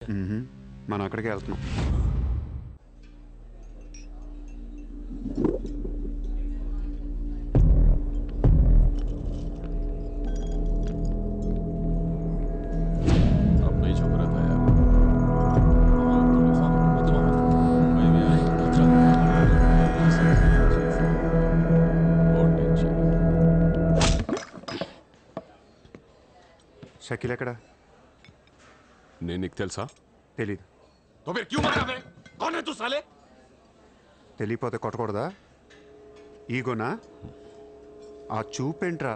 మనం అక్కడికే వెళ్తున్నాం. షకీల్ ఎక్కడ? నేను నీకు తెలుసా? తెలీదు. तो फिर क्यों मारा बे? कौन है तू साले? తెలియపోతే కొట్టకూడదా? ఈగోనా? ఆ చూపేంట్రా?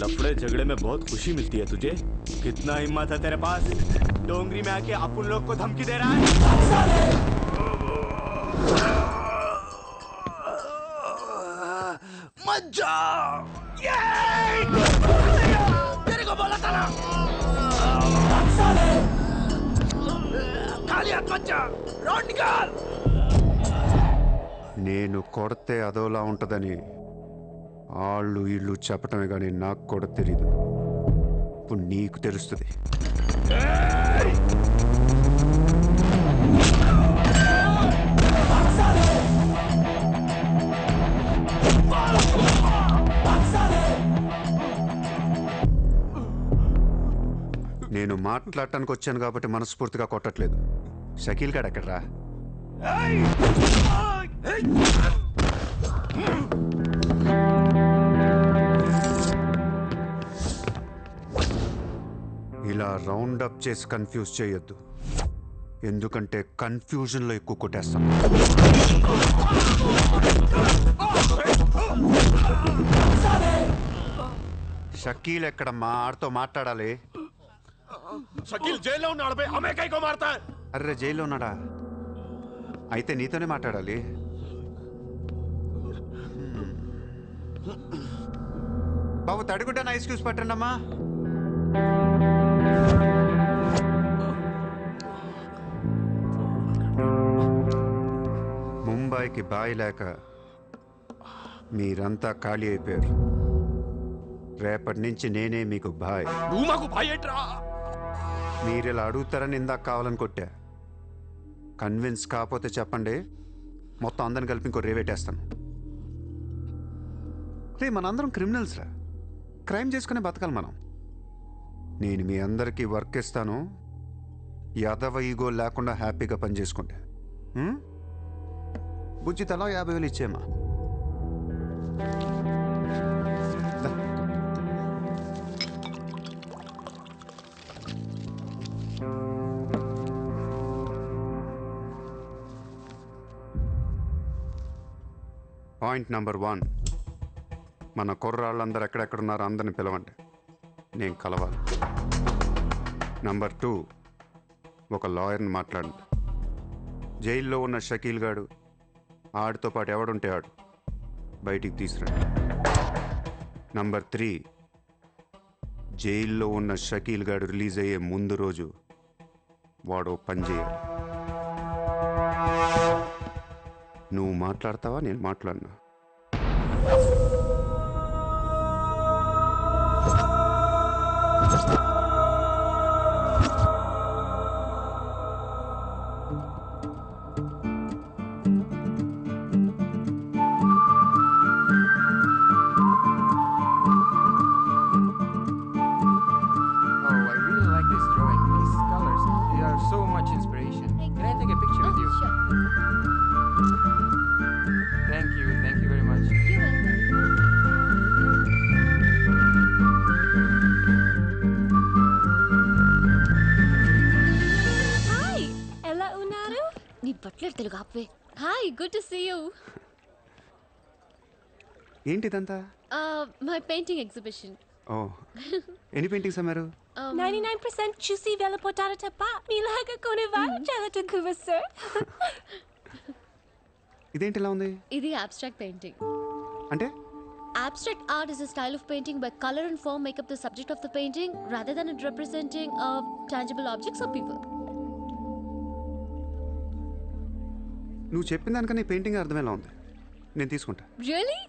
लफड़े झगड़े में बहुत खुशी मिलती है तुझे? कितना हिम्मत है तेरे पास? डोंगरी में आके अपन लोग को धमकी दे रहा है? मत जा! तेरे को बोला था ना! खाली हाथ मत जा! रोड निकाल! నేను కొడితే అదోలా ఉంటుందని వాళ్ళు వీళ్ళు చెప్పటమే కానీ నాకు కూడా తెలీదు. ఇప్పుడు నీకు తెలుస్తుంది. నేను మాట్లాడటానికి వచ్చాను కాబట్టి మనస్ఫూర్తిగా కొట్టట్లేదు. షకీల్ గాడు ఎక్కడ్రా? ఇలా రౌండ్ అప్ చేసి కన్ఫ్యూజ్ చేయొద్దు, ఎందుకంటే కన్ఫ్యూజన్లో ఎక్కువ కొట్టేస్తాం. షకీల్ ఎక్కడమ్మా? ఆడితో మాట్లాడాలి. షకీల్ జైల్లో ఉన్నాడు బే, హమే కైకో మారతా హై? అర్రే జైల్లో ఉన్నాడా? అయితే నీతోనే మాట్లాడాలి. బాబు తడిగుడ్డని ఐస్ క్యూబ్స్ పట్టండి అమ్మా. ముంబైకి బాయి లేక మీరంతా ఖాళీ అయిపోయారు. రేపటి నుంచి నేనే మీకు బాయ్. నువ్వు మాకు బాయ్ ఏంట్రా? మీరు ఇలా అడుగుతారని ఇందాక కావాలని కొట్టా. కన్విన్స్ కాకపోతే చెప్పండి, మొత్తం అందరిని కలిపి ఇంకో రేవేటేస్తాను. రే మనందరం క్రిమినల్స్ రా, క్రైమ్ చేసుకునే బతకాలి మనం. నేను మీ అందరికీ వర్క్ ఇస్తాను, యాదవ ఈగో లేకుండా హ్యాపీగా పని చేసుకుంటే. బుజ్జి తలా 50,000 ఇచ్చేమా. పాయింట్ నెంబర్ 1, మన కుర్రాళ్ళందరూ ఎక్కడెక్కడున్నారో అందరిని పిలవండి, నేను కలవాలి. నెంబర్ 2, ఒక లాయర్ని మాట్లాడండి. జైల్లో ఉన్న షకీల్ గాడు, ఆడితో పాటు ఎవడుంటే ఆడు బయటికి తీసుకురండి. నెంబర్ 3, జైల్లో ఉన్న షకీల్ గాడు రిలీజ్ అయ్యే ముందు రోజు వాడు పని చేయాలి. నువ్వు మాట్లాడతావా, నేను మాట్లాడినా? Hi, good to see you. ఏంటిదంతా? My painting exhibition. ఓ, ఎన్ని పెయింటింగ్స్ అమ్మారు? 99% చూసి వెళ్ళిపోతారు తప్ప మీలాగా కొనేవారు చాలా తక్కువ సార్. ఇదేంటి ఇలా ఉంది? ఇది abstract painting. అంటే? Abstract art is a style of painting where color and form make up the subject of the painting rather than it representing tangible objects or people. నువ్వు చెప్పిన దానికన్నా ఈ పెయింటింగ్ అర్థమేలా ఉంది? నేను తీసుకుంటా. రియలీ?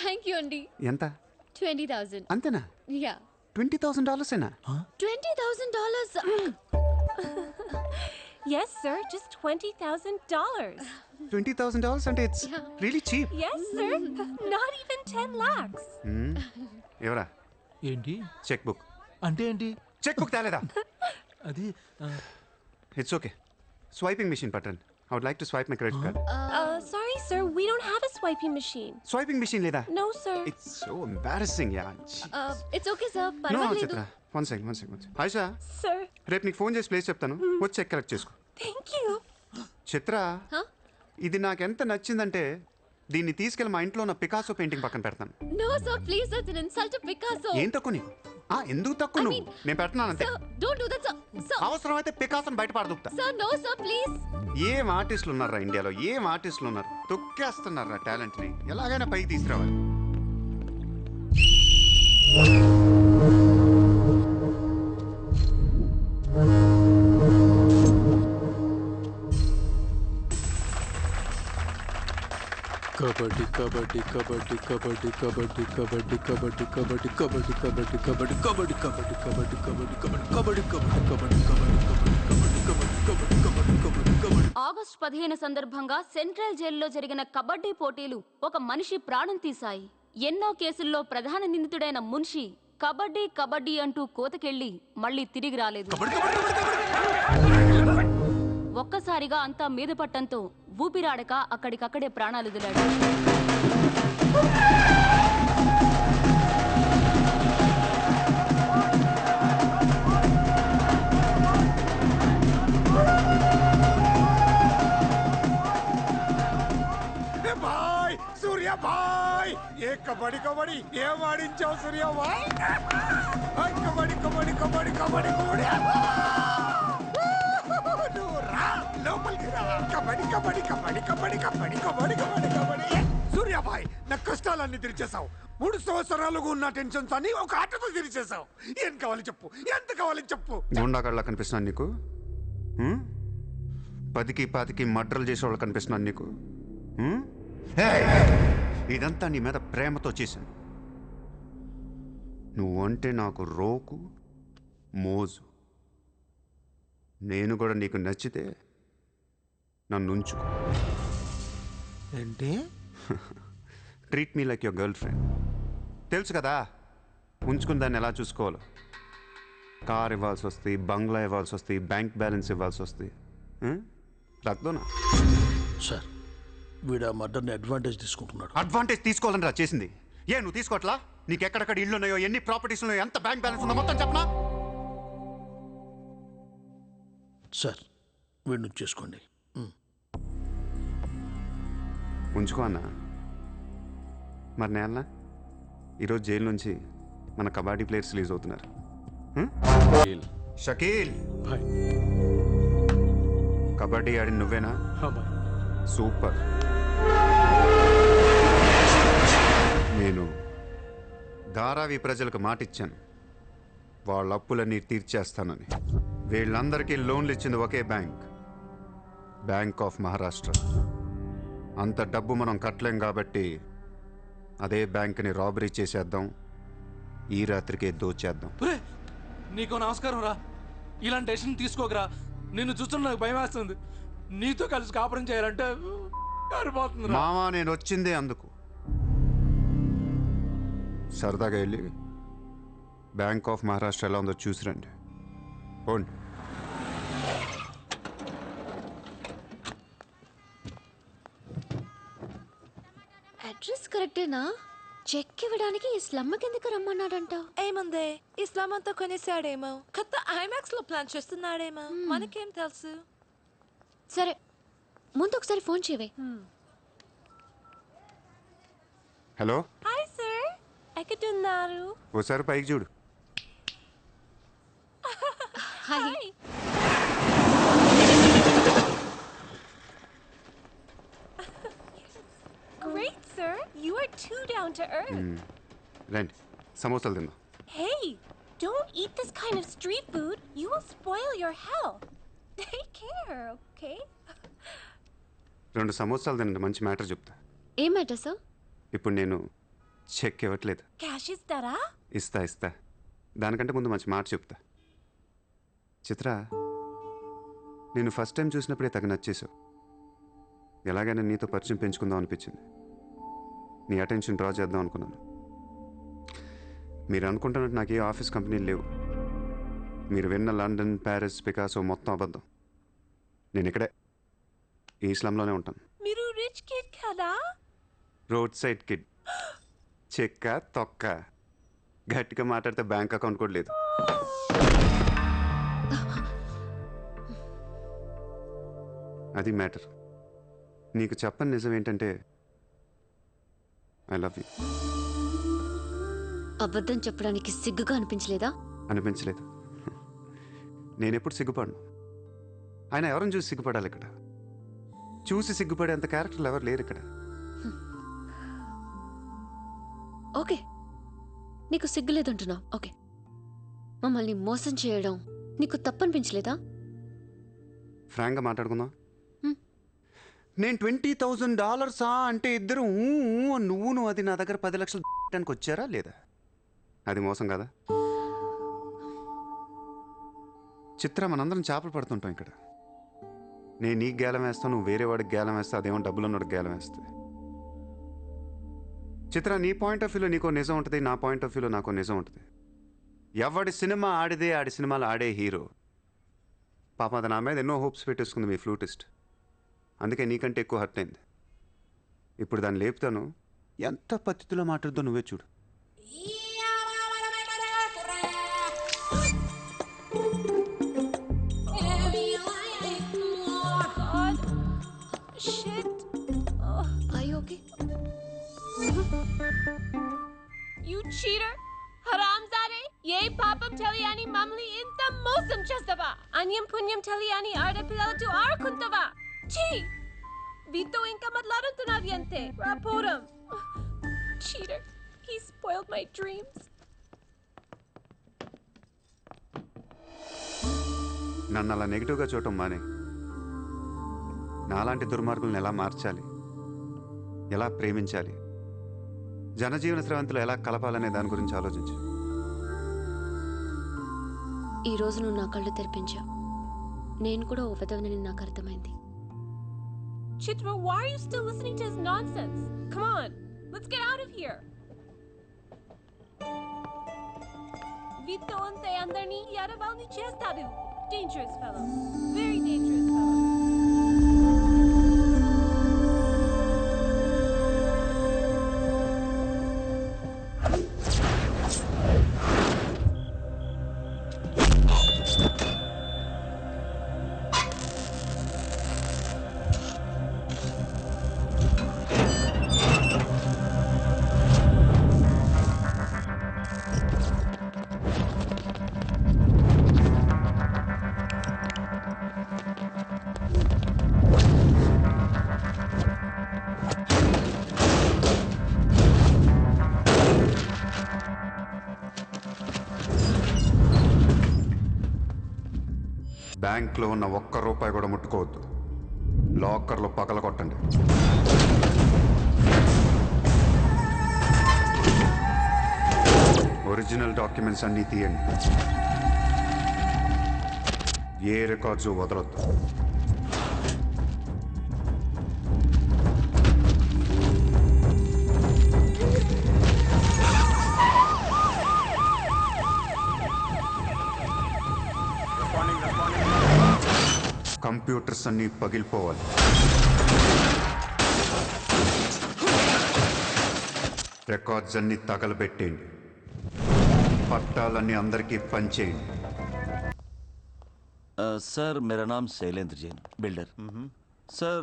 థ్యాంక్ యూ అండి. ఎంత? 20,000. అంతేనా? యా. $20,000 $20,000. Yes, sir, just $20,000. $20,000 అంటే it's really cheap. Yes, sir, not even 10 lakhs. ఎవరా? ఏంటి చెక్ బుక్. అంటే ఏంటి? చెక్ బుక్ తేలేదా? అది ఇట్స్ ఓకే. స్వైపింగ్ మెషిన్ పట్టండి. I would like to swipe my credit card. Sorry, sir, we don't have a swiping machine. Swiping machine లేదా? No, sir. It's so embarrassing, yeah. It's okay, sir. No, పర్వాలేదు. చిత్ర. One second. Ayesha, Sir, రేపు నీకు phone చేసి place చెప్తాను. వచ్చి check collect చేసుకో. thank you. Chitra, Huh? ఇది నాకెంత నచ్చిందంటే దీన్ని తీసుకెళ్ళి మా ఇంట్లో ఉన్న పికాసో పెయింటింగ్ పక్కన పెడతాను. No, sir, please, that's an insult to Picasso. ఏం తక్కువ నీకు? ఎందుకు తక్కువ నువ్వు? నేను పెడుతున్నాను అంతే. Sir, don't do that, sir. Sir, అవసరమైతే పికాసోని బయట పడదుపుతా. sir, no, sir, please. ఏం ఆర్టిస్టులు ఉన్నారా ఇండియాలో? ఏం ఆర్టిస్టులు ఉన్నారు? తొక్కేస్తున్నారా టాలెంట్ ని? ఎలాగైనా పైకి తీసుకురావాలి. కబడ్డీ కబడ్డీ కబడ్డీ కబడ్డీ కబడ్డీ కబడ్డీ కబడ్డీ కబడ్డీ కబడ్డీ కబడ్డీ కబడ్డీ కబడ్డీ కబడ్డీ కబడ్డీ కబడ్డీ కబడ్డీ కబడ్డీ కబడ్డీ కబడ్డీ. ఆగస్టు 15 సందర్భంగా సెంట్రల్ జైల్లో జరిగిన కబడ్డీ పోటీలు ఒక మనిషి ప్రాణం తీశాయి. ఎన్నో కేసుల్లో ప్రధాన నిందితుడైన మున్షి కబడ్డీ కబడ్డీ అంటూ కోతకెళ్లి మళ్ళీ తిరిగి రాలేదు. ఒక్కసారిగా అంతా మీద పట్టంతో ఊపిరాడక అక్కడికక్కడే ప్రాణాలు వదిలాడు. భాయ్ సూర్య భాయ్, ఏ కబడ్డీ కబడ్డీ ఏం ఆడించావు సూర్య భాయ్? కబడ్డీ కబడ్డీ కబడ్డీ కబడ్డీ కబడ్డీ లోపలికి రా. కబడ్డీ కబడ్డీ కబడ్డీ కబడ్డీ కబడ్డీ కబడ్డీ కబడ్డీ కబడ్డీ. సూర్యాబాయ్, నా కష్టాలన్నీ తీర్చేసావు. 3 సంవత్సరాలుగా ఉన్న టెన్షన్స్ అన్ని ఒక ఆటతో తీర్చేసావు. ఏం కావాలి చెప్పు, ఎంత కావాలి చెప్పు. గుండాగడ్లా కనిపిస్తున్నాను నీకు? 10కి 20కి మర్డర్లు చేసేవాళ్ళు కనిపిస్తున్నాను నీకు? ఇదంతా నీ మీద ప్రేమతో చేశాను. నువ్వంటే నాకు రోకు మోజు. నేను కూడా నీకు నచ్చితే నన్ను ఉంచుకో. ఏంటి? Treat me like your girl friend. తెలుసు కదా ఉంచుకుని దాన్ని ఎలా చూసుకోవాలో. కార్ ఇవ్వాల్సి వస్తుంది, బంగ్లా ఇవ్వాల్సి వస్తుంది, బ్యాంక్ బ్యాలెన్స్ ఇవ్వాల్సి వస్తుంది. రక్తోనా సార్, వీడు ఆ మర్డర్ని అడ్వాంటేజ్ తీసుకుంటున్నాడు. అడ్వాంటేజ్ తీసుకోవాలని రా చేసింది. నువ్వు తీసుకోవట్లా? నీకు ఎక్కడెక్కడ ఇల్లు ఉన్నాయో, ఎన్ని ప్రాపర్టీస్ ఉన్నాయో, ఎంత బ్యాంక్ బ్యాలెన్స్ ఉందో మొత్తం చెప్పనా? సార్, వీడిని చేసుకోండి. ఉంచుకో అన్నా. మరి నేనా ఈరోజు జైలు నుంచి మన కబడ్డీ ప్లేయర్స్ రిలీజ్ అవుతున్నారు. షకీల్, भाई కబడ్డీ ఆడి నువ్వేనా? हाँ भाई. సూపర్. నేను ధారావి ప్రజలకు మాటిచ్చాను, వాళ్ళ అప్పులన్నీ తీర్చేస్తానని. వీళ్ళందరికీ లోన్లు ఇచ్చింది ఒకే బ్యాంక్, బ్యాంక్ ఆఫ్ మహారాష్ట్ర. అంత డబ్బు మనం కట్టలేం కాబట్టి అదే బ్యాంక్ని రాబరీ చేసేద్దాం, ఈ రాత్రికే దోచేద్దాం. నీకు నమస్కారం రా. ఇలాంటి డెసిషన్ తీసుకోకరా. నిన్ను చూస్తున్న నాకు భయం వేస్తుంది. నీతో కలిసి కాపురం చేయాలంటే సరిపోతుంది. మావా, నేను వచ్చిందే అందుకు. సరదాగా వెళ్ళి బ్యాంక్ ఆఫ్ మహారాష్ట్ర ఎలా ఉందో చూసిరండి. పోండి. అడ్రస్ కరెక్టేనా? చెక్ ఇవ్వడానికి ఈ స్లమ్ కిందకి రమ్మన్నాడంట. ఏముంది, ఇస్లాం అంతా కొనేసాడేమో, కొత్త ఐమాక్స్ లో ప్లాన్ చేస్తున్నాడేమో, మనకేం తెలుసు. సరే, ముందు ఒకసారి ఫోన్ చేయవే. హలో, హాయ్ సార్, ఎక్కడున్నారు? ఓసారి పైకి చూడు. Hi. Great sir, you are too down to earth. రండి, సమోసాలు తిందాం. Hey, don't eat this kind of street food. You will spoil your health. Take care, okay? 2 సమోసాలు తినండి, మంచి మ్యాటర్ చెప్తా. ఏం మ్యాటర్ సార్? ఇప్పుడు నేను చెక్ ఇవ్వట్లేదు. క్యాష్ ఇస్తారా? ఇస్తా. దానికంటే ముందు మంచి మాట చెప్తా. చిత్ర, నేను ఫస్ట్ టైం చూసినప్పుడే తగ్గ నచ్చేసావు. ఎలాగైనా నీతో పరిచయం పెంచుకుందాం అనిపించింది. నీ అటెన్షన్ డ్రా చేద్దాం అనుకున్నాను. మీరు అనుకుంటున్నట్టు నాకు ఏ ఆఫీస్ కంపెనీలు లేవు. మీరు విన్న లండన్, ప్యారిస్, పికాసో మొత్తం అబద్ధం. నేను ఇక్కడే ఈ స్లమ్లోనే ఉంటాను. మీరు రిచ్ కిడ్ కదా? Road side kid. చెక్క తొక్క. గట్టిగా మాట్లాడితే బ్యాంక్ అకౌంట్ కూడా లేదు. అది మ్యాటర్. నీకు చెప్పని నిజం ఏంటంటే ఐ లవ్ యూ. అబద్ధం చెప్పడానికి సిగ్గుగా అనిపించలేదా? అనిపించలేదు. నేనెప్పుడు సిగ్గుపడను. ఆయన ఎవరిని చూసి సిగ్గుపడాలి? ఇక్కడ చూసి సిగ్గుపడేంత క్యారెక్టర్లు ఎవరు లేరు ఇక్కడ. ఓకే, నీకు సిగ్గు లేదంటున్నావు. ఓకే, మమ్మల్ని మోసం చేయడం నీకు తప్పనిపించలేదా? ఫ్రాంక్గా మాట్లాడుకుందాం. నేను $20,000 అంటే ఇద్దరు నువ్వు అది నా దగ్గర 10 లక్షలు పెట్టడానికి వచ్చారా లేదా? అది మోసం కదా? చిత్ర, మనందరం చేపలు పడుతుంటాం ఇక్కడ. నేను నీకు గేలం వేస్తాను, నువ్వు వేరే వాడికి గేలం వేస్తా, అదేమో డబ్బులు ఉన్నవాడికి గేలం వేస్తే. చిత్ర, నీ పాయింట్ ఆఫ్ వ్యూలో నీకో నిజం ఉంటుంది, నా పాయింట్ ఆఫ్ వ్యూలో నాకో నిజం ఉంటుంది. ఎవడి సినిమా ఆడిదే ఆడి సినిమాలు ఆడే హీరో. పాప అది నా మీద ఎన్నో హోప్స్ పెట్టేసుకుంది మీ ఫ్లూటిస్ట్. అందుకే నీకంటే ఎక్కువ హర్ట్ అయింది. ఇప్పుడు దాన్ని లేపుతాను. ఎంత పద్ధతిలో మాట్లాడుతో నువ్వే చూడు. You cheater! Haramzade! Ye papam teliyani mamli inta mosam chestava! Anyam punyam teliyani ardapilatu arakuntava! Chi! Vito inka matlarantunaviyante! Raporam! Cheater! He spoiled my dreams! నన్ను అలా నెగిటివ్గా చూడటం మానే. నాలాంటి దుర్మార్గులను ఎలా మార్చాలి, ఎలా ప్రేమించాలి, జనజీవన స్రవంతిలో ఎలా కలపాలనే దాని గురించి ఆలోచించు. ఈ రోజు నువ్వు నా కళ్ళు తెరిపించావు. నేను కూడా ఓ విధవనని నాకు అర్థమైంది. Chitra, why are you still listening to his nonsense? Come on, let's get out of here. Vito ante andarni yadavalni chestadu. Dangerous fellow. Very dangerous fellow. బ్యాంక్లో ఉన్న ₹1 కూడా ముట్టుకోవద్దు. లాకర్లో పగల కొట్టండి. ఒరిజినల్ డాక్యుమెంట్స్ అన్నీ తీయండి. ఏ రికార్డ్స్ వదలొద్దు. కంప్యూటర్స్ అన్నీ పగిలిపోవాలి. రికార్డ్స్ అన్నీ తగలబెట్టేయండి. పట్టాలన్నీ అందరికీ పంచేయండి. सर मेरा नाम शैलेंद्र जैन, बिल्डर। सर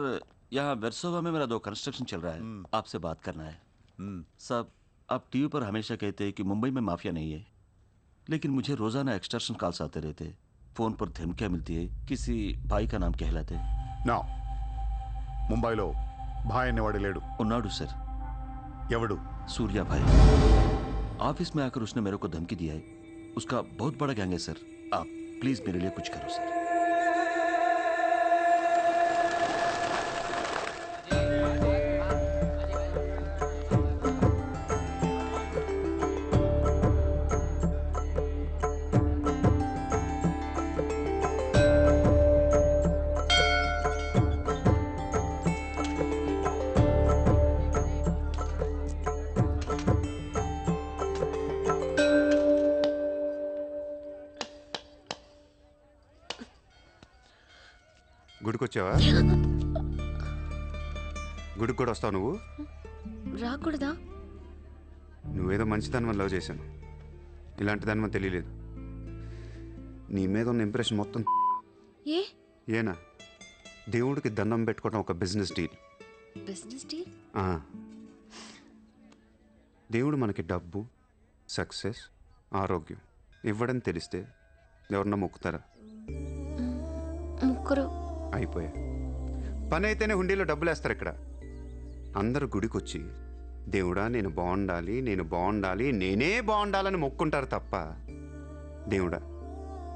यहाँ वेरसोवा में मेरा 2 कंस्ट्रक्शन चल रहा है, आपसे बात करना है। साहब, आप टीवी पर हमेशा कहते हैं कि मुंबई में माफिया नहीं है, लेकिन मुझे रोजाना एक्सटॉर्शन कॉल्स आते रहते हैं। फोन पर धमकियाँ मिलती है, किसी भाई का नाम कहलाते। నా ముంబైలో భాయ్ అనేవాడు లేడు. उन्नाडु सर। ఎవడు? सूर्या भाई। ऑफिस में आकर उसने मेरे को धमकी दिया है। उसका बहुत बड़ा गैंग है सर। आप प्लीज मेरे लिए कुछ करो सर। గుడికి వచ్చావా? గుడికి కూడా వస్తావు నువ్వు? రాకూడదా? నువ్వేదో మంచిదాని వల్ల లవ్ చేశాను, ఇలాంటి దాని వల్ల తెలియలేదు. నీ మీద ఉన్న ఇంప్రెషన్ మొత్తం ఏనా? దేవుడికి దండం పెట్టుకోవడం ఒక బిజినెస్ డీల్. Business deal? దేవుడు మనకి డబ్బు, సక్సెస్, ఆరోగ్యం ఇవ్వడం తెలిస్తే ఎవరన్నా మొక్కుతారా? ముగ్గురు అయిపోయా. పని అయితేనే హుండీలో డబ్బులు వేస్తారు. ఇక్కడ అందరూ గుడికి వచ్చి దేవుడా నేను బాగుండాలి, నేను బాగుండాలి, నేనే బాగుండాలని మొక్కుంటారు తప్ప దేవుడా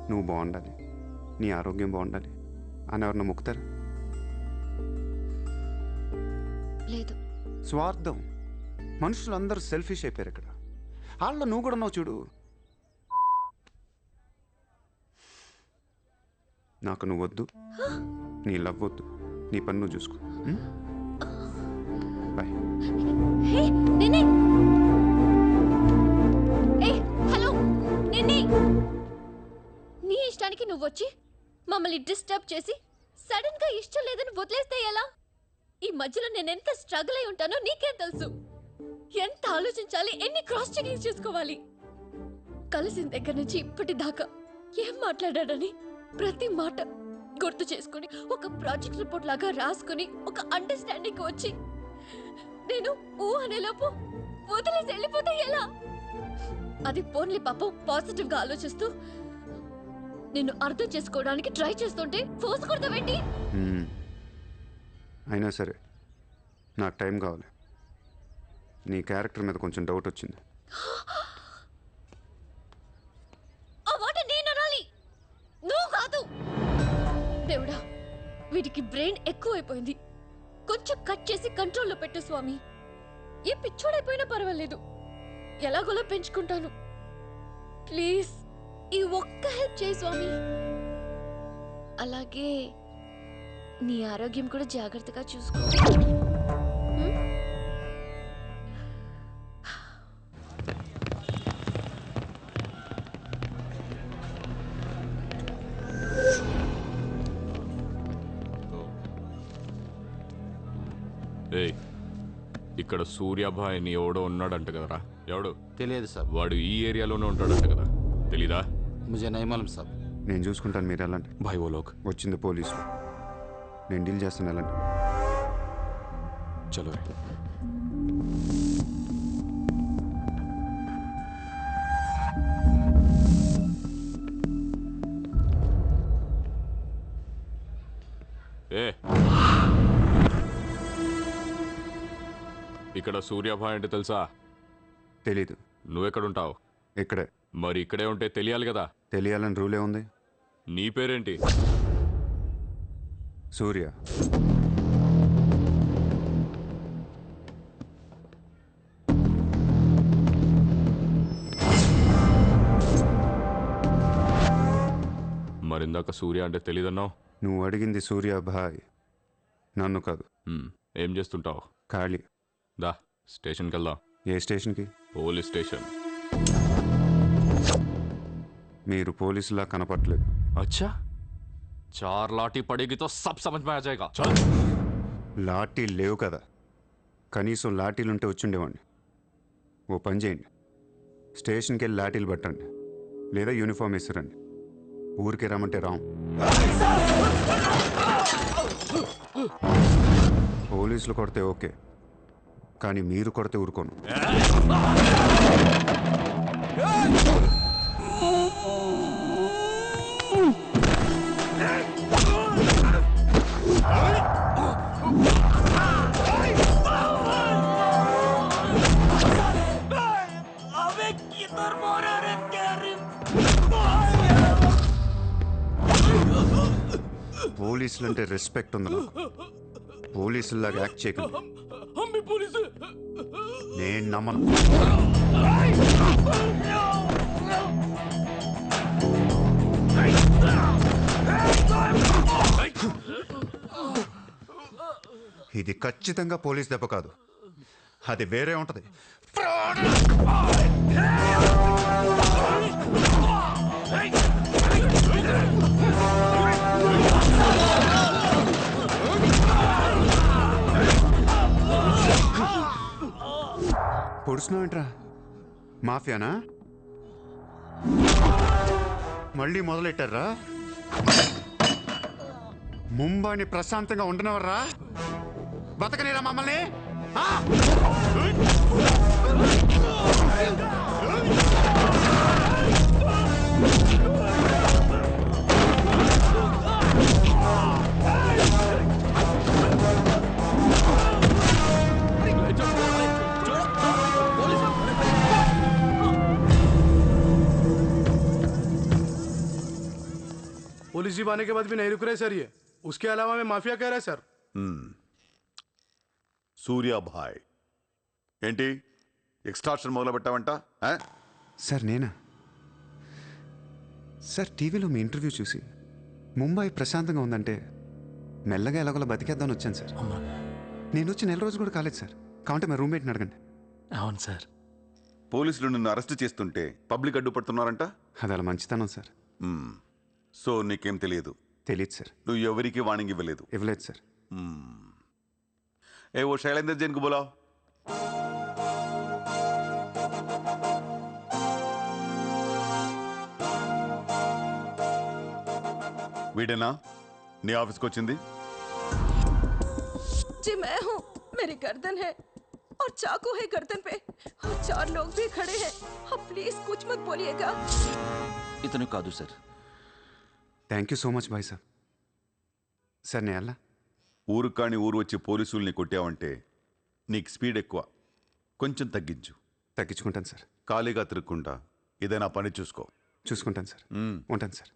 నువ్వు బాగుండాలి, నీ ఆరోగ్యం బాగుండాలి అని ఎవరన్నా మొక్కుతారు? లేదు. స్వార్థం. మనుషులందరూ సెల్ఫిష్ అయిపోయారు ఇక్కడ. వాళ్ళ నువ్వు కూడా ఉన్నావు చూడు. నాకు నువ్వు వద్దు, నీ లవ్ వద్దు, నీ పని నువ్వు చూసుకో. బాయ్. హలో నీ ఇష్టానికి నువ్వు వచ్చి మమ్మల్ని డిస్టర్బ్ చేసి సడన్ గా ఇష్టం లేదని వదిలేస్తే ఎలా? ఈ మధ్యలో నేను ఎంత స్ట్రగుల్ అయి ఉంటానో నీకేం తెలుసు. ఎంత ఆలోచించాలి, ఎన్ని క్రాస్ చెకింగ్ చేసుకోవాలి. కలిసిన దగ్గర నుంచి ఇప్పటిదాకా ఏం మాట్లాడాడని ప్రతి మాట గుర్తు చేసుకుని ఒక ప్రాజెక్ట్ రిపోర్ట్ లాగా రాసుకుని ఒక అండర్స్టాండింగ్ వచ్చి నేను అనేలోపు వదిలేసి వెళ్ళిపోతే ఎలా? అది పోన్లీ పాపం పాజిటివ్ గా ఆలోచిస్తూ నిన్ను అర్థం చేసుకోవడానికి ట్రై చేస్తుంటే ఫోర్స్ కొడతావేంటి? అయినా సరే నాకు టైం కావాలి. నీ క్యారెక్టర్ మీద కొంచెం డౌట్ వచ్చింది. ఆ మాట నేను అనాలి, నువ్వు కాదు. దేవుడా, వీటికి బ్రెయిన్ ఎక్కువైపోయింది. కొంచెం కట్ చేసి కంట్రోల్లో పెట్టు స్వామి. ఏ పిచ్చోడైపోయినా పర్వాలేదు, ఎలాగోలా పెంచుకుంటాను. ప్లీజ్ ఈ ఒక్క హెల్ప్ చేయి స్వామి. అలాగే నీ ఆరోగ్యం కూడా జాగ్రత్తగా చూసుకో. ఇక్కడ సూర్యాభాయ్ అని ఎవడో ఉన్నాడంట కదరా? ఎవడు? తెలియదు సార్. వాడు ఈ ఏరియాలోనే ఉంటాడంట కదా? తెలీదా? ముజే నహీ మాలూమ్ సాబ్. నేను చూసుకుంటాను, మీరు వెళ్ళండి. భాయ్ ఓ లోగ్ వచ్చింది పోలీసులు, నేను డీల్ చేస్తాను, వెళ్ళండి. చలో. ఇక్కడ సూర్యాభాయ్ అంటే తెలుసా? తెలీదు. నువ్వెక్కడుంటావు? ఇక్కడే. మరి ఇక్కడే ఉంటే తెలియాలి కదా? తెలియాలని రూలే ఉంది. నీ పేరేంటి? సూర్య. మరిందాక సూర్య అంటే తెలీదన్నావు. నువ్వు అడిగింది సూర్యాభాయ్, నన్ను కాదు. ఏం చేస్తుంటావు? ఖాళీ. దా స్టేషన్కి వెళ్దాం. ఏ స్టేషన్కి? Police station. మీరు పోలీసులా కనపట్లేదు. అచ్చా, 4 లాఠీ పడేగి తో సబ్ సమజ్ మే ఆ జాయేగా. చల్. లాఠీ లేవు కదా, కనీసం లాఠీలుంటే వచ్చుండేవాడిని. ఓ పని చేయండి, స్టేషన్కి వెళ్ళి లాఠీలు పట్టండి, లేదా యూనిఫామ్ వేసిరండి. ఊరికి రమ్మంటే రాం. పోలీసులు కొడితే ఓకే, కానీ మీరు కొడితే ఊరుకోను. పోలీసులంటే రెస్పెక్ట్ ఉంది నాకు. పోలీసులాగా యాక్ట్ చేయకండి. నేను నమ్మను. ఇది ఖచ్చితంగా పోలీస్ దెబ్బ కాదు, అది వేరే ఉంటది. పొడుస్తున్నావేంట్రా మాఫియానా మళ్ళీ మొదలెట్టారా ముంబైని ప్రశాంతంగా ఉండనవర్రా బతకనేరా మమ్మల్ని ఆ? पुलिस जीप आने के बाद भी नहीं रुक रहे सर ये उसके अलावा मैं माफिया कह रहा है सर సూర్యాభాయ్ ఏంటి ఎక్స్ట్రాక్షన్ మొదలు పెట్టావంట సార్ నేనా సార్ టీవీలో మీ ఇంటర్వ్యూ చూసి ముంబై ప్రశాంతంగా ఉందంటే మెల్లగా ఎలాగోలా బతికేద్దామని వచ్చాను సార్ నేను వచ్చి 4 రోజులు కూడా కాలేదు సార్ కావంటే మా రూమ్మేట్ని అడగండి అవును సార్ పోలీసులు నిన్ను అరెస్ట్ చేస్తుంటే పబ్లిక్ అడ్డుపడుతున్నారంట అది అలా మంచితనం సార్ సో నీకేం తెలియదు తెలియదు సార్ నువ్వు ఎవరికి వార్నింగ్ ఇవ్వలేదు ఇవ్వలేదు సార్ ఏ ఓ శైలేందర్ జైన్ కు బోలావ్ వీడేనా నీ ఆఫీస్కి వచ్చింది जी मैं हूँ मेरी गर्दन है और चाकू है गर्दन पे और 4 लोग भी खड़े हैं आप प्लीज कुछ मत बोलिएगा ఇతను కాదు sir thank you so much bye sir sir నేను వెళ్ళా ఊరు కాని ఊరు వచ్చి పోలీసుల్ని కొట్టావంటే నీకు స్పీడ్ ఎక్కువ కొంచెం తగ్గించుకుంటాను సార్ ఖాళీగా తిరుక్కుంటా ఏదైనా పని చూసుకో చూసుకుంటాను సార్ ఉంటాను సార్